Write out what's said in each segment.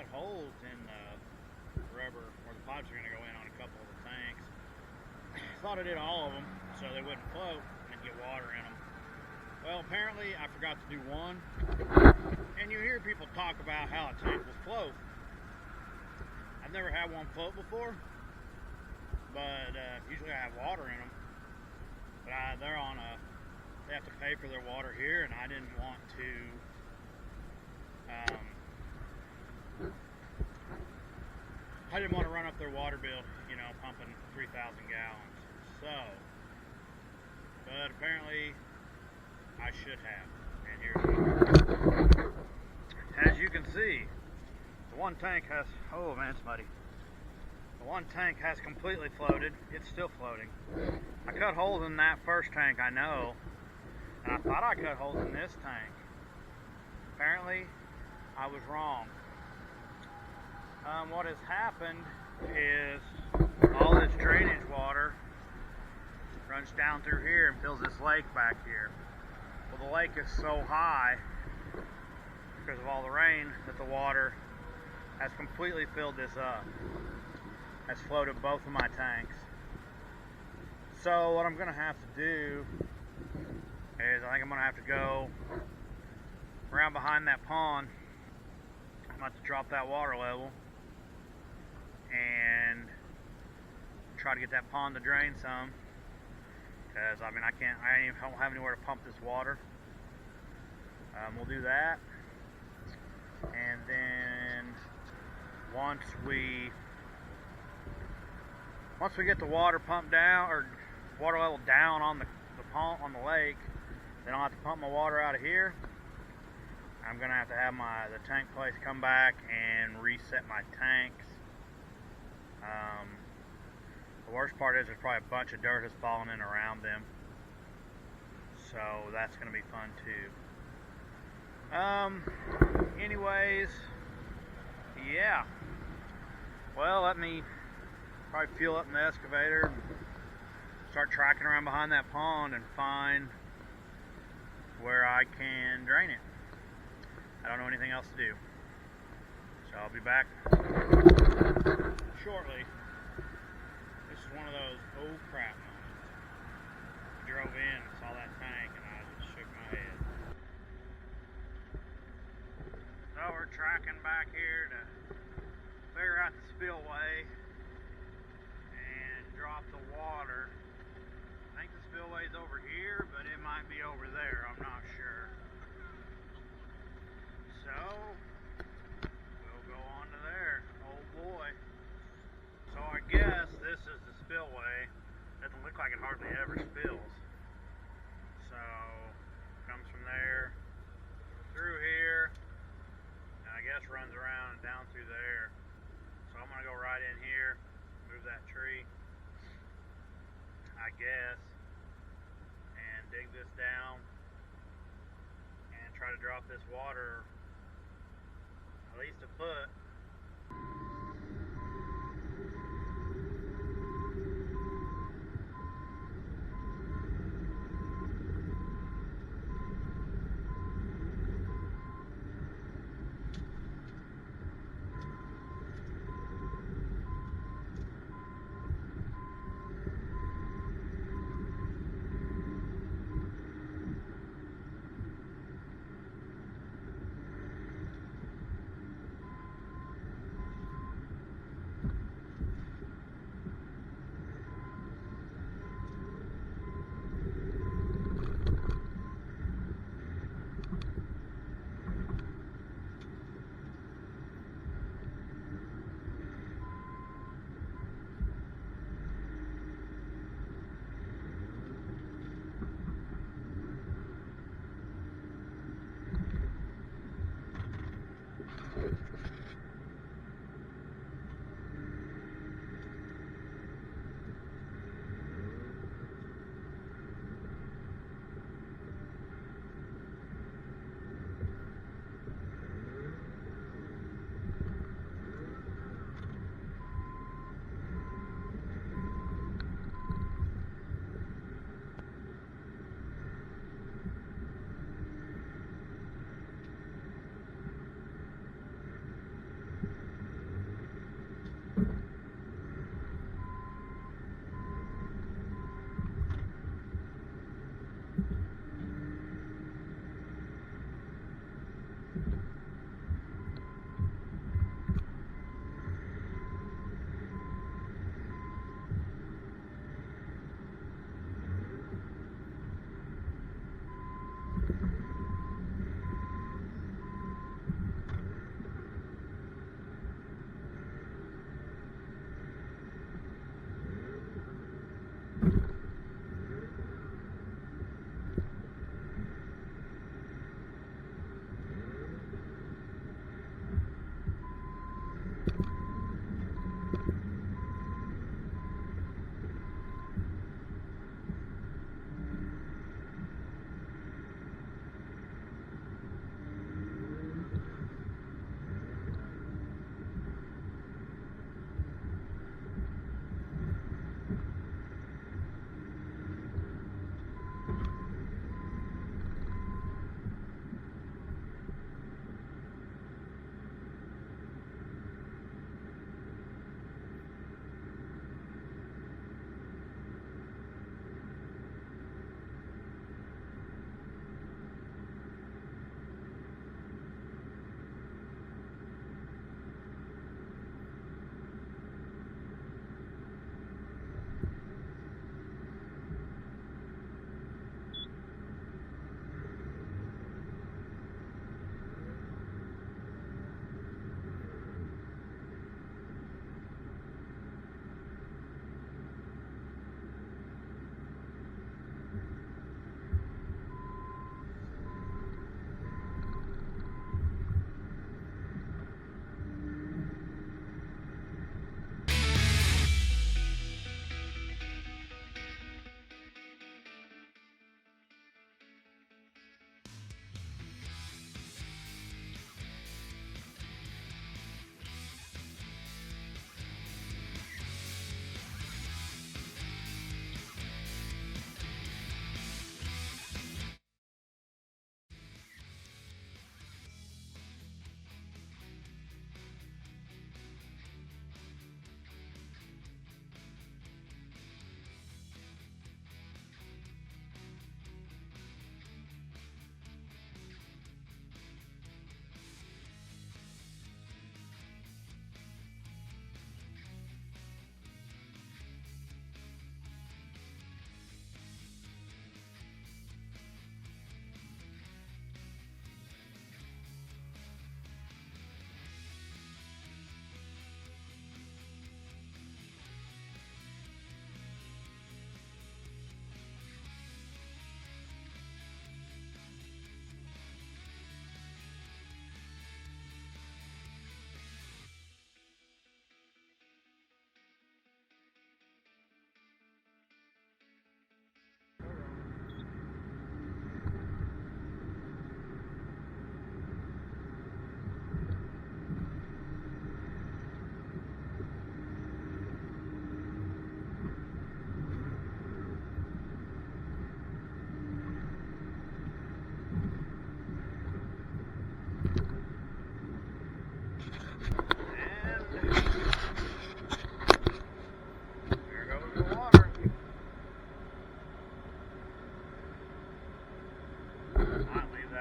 cut holes in the rubber where the pipes are going to go in on a couple of the tanks. Thought I did all of them so they wouldn't float and get water in them. Well, apparently I forgot to do one. And you hear people talk about how a tank will float. I've never had one float before, but usually I have water in them. But they have to pay for their water here, and I didn't want to run up their water bill, you know, pumping 3,000 gallons. So, but apparently I should have. And here's as you can see, the one tank has, oh man, it's muddy. The one tank has completely floated. It's still floating. I cut holes in that first tank, I know, and I thought I cut holes in this tank. Apparently, I was wrong. What has happened is all this drainage water runs down through here and fills this lake back here. Well, the lake is so high because of all the rain that the water has completely filled this up. Has floated both of my tanks. So what I'm going to have to do is I think I'm going to have to go around behind that pond. I'm going to have to drop that water level and try to get that pond to drain some, because I mean I don't have anywhere to pump this water. We'll do that, and then once we get the water pumped down, or water level down on the pond, on the lake, then I'll have to pump my water out of here. I'm gonna have to have the tank place come back and reset my tanks. The worst part is there's probably a bunch of dirt has fallen in around them, so that's gonna be fun too. Anyways, yeah. Well, let me probably fuel up in the excavator and start tracking around behind that pond and find where I can drain it. I don't know anything else to do, so I'll be back shortly. This is one of those oh crap moments. I drove in and saw that tank and I just shook my head. So we're tracking back here to figure out the spillway and drop the water. I think the spillway's over here, but it might be over there, I'm not sure. So we'll go on to there. Oh boy. So I guess this is the spillway. Doesn't look like it hardly ever spills. So comes from there through here, and I guess runs around and down through there. So I'm gonna go right in here, move that tree, I guess, and dig this down and try to drop this water at least a foot.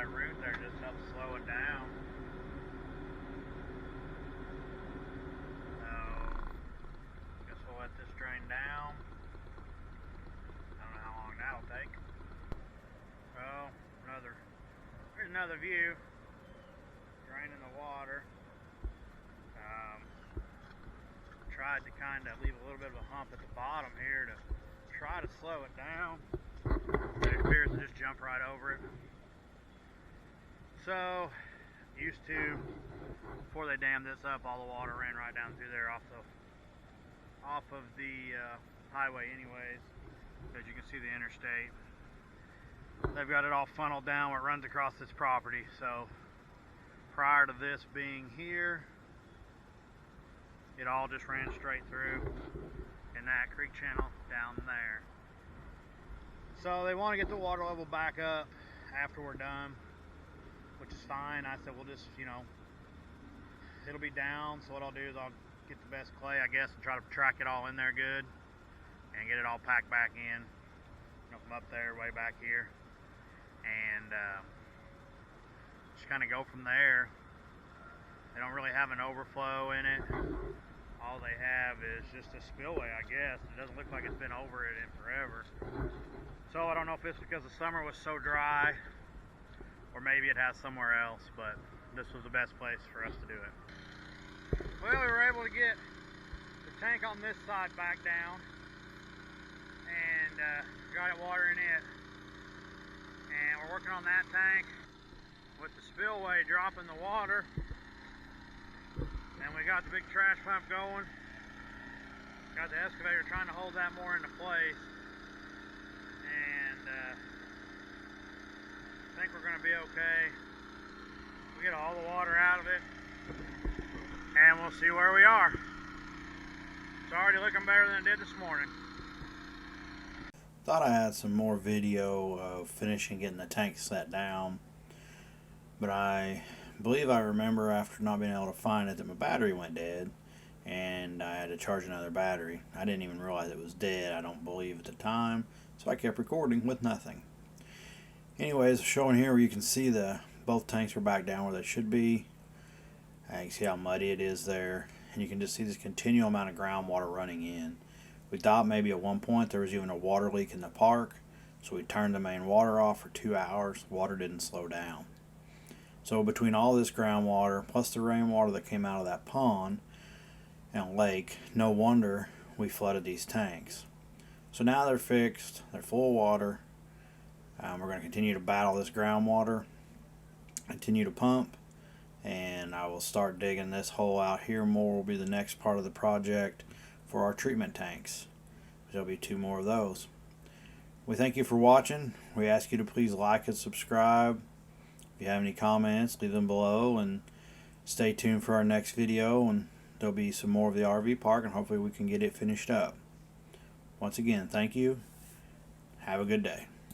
that root there just helps slow it down. So, guess we'll let this drain down. I don't know how long that'll take. Well, here's another view. Draining the water. Tried to kind of leave a little bit of a hump at the bottom here to try to slow it down. But it appears to just jump right over it. So, used to, before they dammed this up, all the water ran right down through there off of the highway anyways. As you can see the interstate. They've got it all funneled down where it runs across this property. So, prior to this being here, it all just ran straight through in that creek channel down there. So they want to get the water level back up after we're done, which is fine. I said we'll just, it'll be down, so what I'll do is I'll get the best clay, I guess, and try to track it all in there good and get it all packed back in, from up there way back here, and just kind of go from there. They don't really have an overflow in it. All they have is just a spillway, I guess. It doesn't look like it's been over it in forever. So I don't know if it's because the summer was so dry, or maybe it has somewhere else, but this was the best place for us to do it. Well, we were able to get the tank on this side back down, and got it water in it. And we're working on that tank with the spillway dropping the water. And we got the big trash pump going. Got the excavator trying to hold that more into place. And I think we're going to be okay. We get all the water out of it. And we'll see where we are. It's already looking better than it did this morning. Thought I had some more video of finishing getting the tank set down. But I believe I remember after not being able to find it that my battery went dead and I had to charge another battery. I didn't even realize it was dead, I don't believe, at the time, so I kept recording with nothing. Anyways, showing here where you can see both tanks are back down where they should be. You can see how muddy it is there, and you can just see this continual amount of groundwater running in. We thought maybe at one point there was even a water leak in the park, so we turned the main water off for 2 hours. Water didn't slow down. So between all this groundwater, plus the rainwater that came out of that pond and lake, no wonder we flooded these tanks. So now they're fixed, they're full of water. We're going to continue to battle this groundwater, continue to pump, and I will start digging this hole out here more. Will be the next part of the project for our treatment tanks. There'll be 2 more of those. We thank you for watching. We ask you to please like and subscribe. If you have any comments, leave them below, and stay tuned for our next video, and there'll be some more of the RV park, and hopefully we can get it finished up. Once again, thank you. Have a good day.